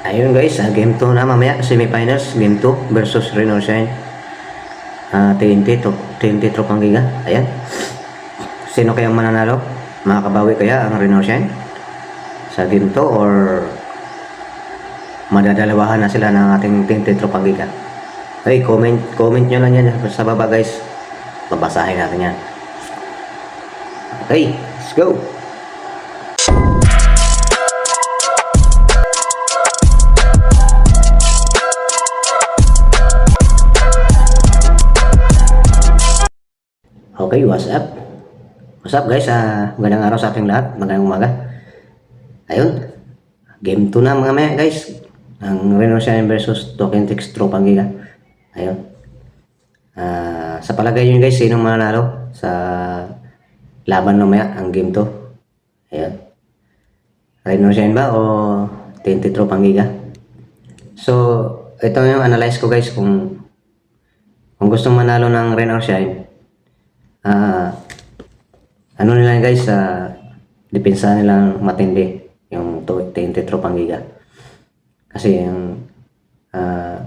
Ayun guys, game 2 na mamaya, semifinals, game 2 versus Reno Shine. TNT Tropang Giga. Ayan. Sino kayang mananalo? Makakabawi kaya ang Reno Shine sa game 2 or madadalawahan na sila ng ating TNT Tropang Giga? Hey, comment nyo lang yan sa baba guys. Babasahin natin yan. Okay, let's go! Okay, what's up? What's up guys? Magandang araw sa ating lahat. Magandang umaga. Ayun. Game 2 na mga maya guys. Ang Reno Shine versus Token Tix Tropang Giga. Ayun. Sa palagay nyo guys, sinong mananalo sa laban mamaya ang game 2? Ayun. Reno Shine ba o TNT Tropang Giga? So, ito yung analyze ko guys kung gusto manalo ng Reno Shine. Ano nila guys, depensa nilang matindi yung TNT Tropang Giga. Kasi yung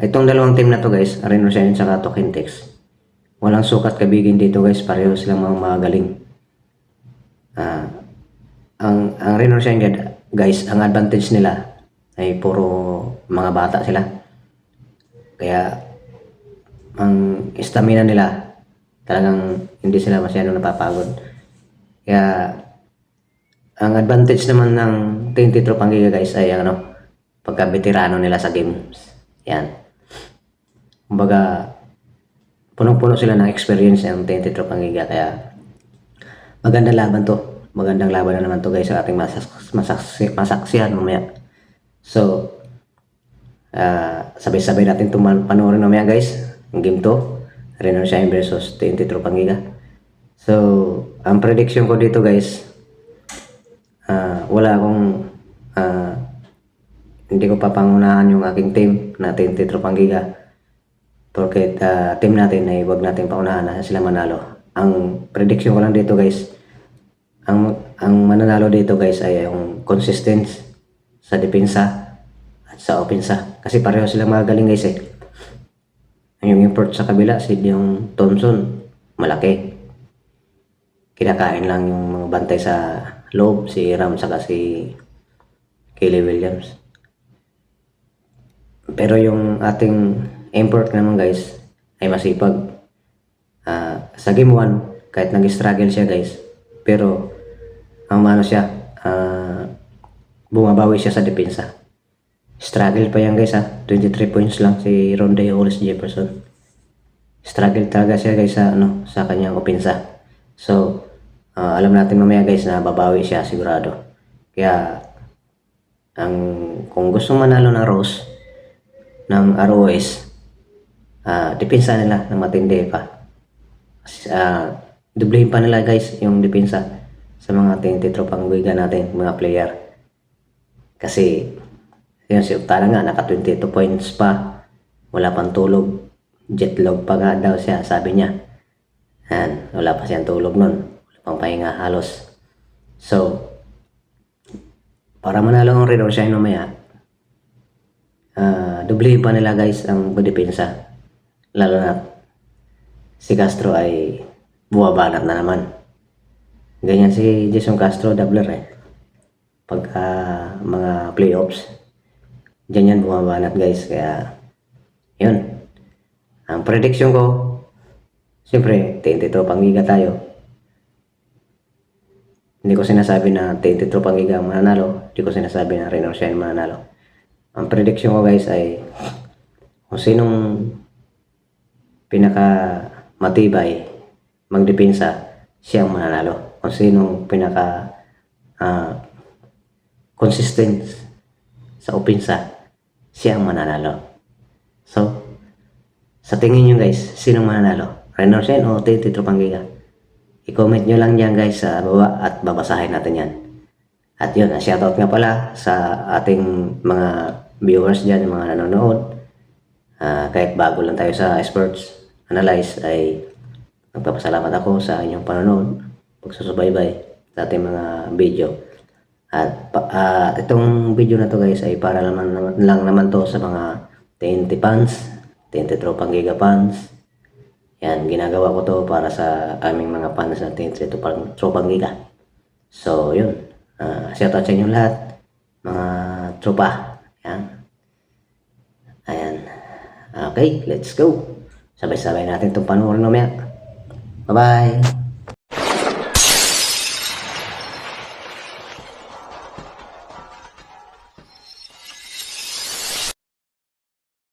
itong dalawang team na to guys, Reno Shine at Token Tix, walang sukat kabigin dito guys, pareho silang mga magaling. Ang Reno Shine guys, ang advantage nila ay puro mga bata sila. Kaya ang stamina nila talagang hindi sila masyadong napapagod. Kaya ang advantage naman ng TNT Tropang Giga guys ay pagka-veterano nila sa games. Yan. Kumbaga, punong-puno sila ng experience ng TNT Tropang Giga. Kaya magandang laban to. Magandang laban na naman to guys sa ating masaksihan mamaya. So, sabay-sabay natin panoorin mamaya guys. Ang game 2. Reno Shine versus TNT Tropang Giga. So, ang prediction ko dito guys, wala akong hindi ko papangunahan yung aking team na TNT Tropang Giga. Porque team natin ay wag natin paunahan na sila manalo. Ang prediction ko lang dito guys, ang mananalo dito guys ay yung consistent sa depensa at sa opensa. Kasi pareho silang magaling guys eh. Yung import sa kabila, si yung Thompson, malaki. Kinakain lang yung mga bantay sa loob, si Ram saka si Kelly Williams. Pero yung ating import naman guys, ay masipag. Sa game 1, kahit nag-struggle siya guys, pero ang bumabawi siya sa depensa. Struggle pa yan guys 23 points lang si Ronde Hollis Jefferson. Struggle talaga siya guys sa kanyang opensa. So, alam natin mamaya guys na babawi siya sigurado. Kaya, kung gusto manalo ng Rose, ng ROS, depensa nila na matindi pa. Dublehin pa nila guys yung depensa sa mga TNT Tropang Giga natin, mga player. Kasi, yun, si Uktana nga, naka 22 points pa. Wala pang tulog. Jetlog pa nga daw siya, sabi niya. Yan, wala pa siyang tulog nun. Wala pang pahinga halos. So, para manalo ang Reno Shine mamaya, dublihin pa nila guys ang depensa. Lalo na si Castro ay buwabanat na naman. Ganyan si Jason Castro, doubler eh. Pagka mga playoffs, diyan yan bumabanat guys. Kaya yun, ang prediction ko, siyempre TNT Tropang Giga tayo. Hindi ko sinasabi na TNT Tropang Giga mananalo, hindi ko sinasabi na Reno Shine mananalo. Ang prediction ko guys ay kung sinong pinaka matibay magdepensa, siyang mananalo. Kung sinong pinaka consistent sa opensa, siyang mananalo. So, sa tingin nyo guys, sinong mananalo? Reno Shine o TNT Tropang Giga? I-comment nyo lang yan guys sa baba at babasahin natin yan. At yun, shoutout nga pala sa ating mga viewers dyan, yung mga nanonood. Kahit bago lang tayo sa sports analyze, ay nagpapasalamat ako sa inyong panonood, pagsusubaybay sa ating mga video. At itong video na to guys ay para lang naman to sa mga TNT fans, TNT Tropang Giga fans. Yan, ginagawa ko to para sa aming mga fans na TNT Tropang Giga. So, yun. Shout out sa inyo lahat, mga tropa. Yan. Ayan. Okay, let's go. Sabay-sabay natin itong panoorin mamaya. Bye-bye.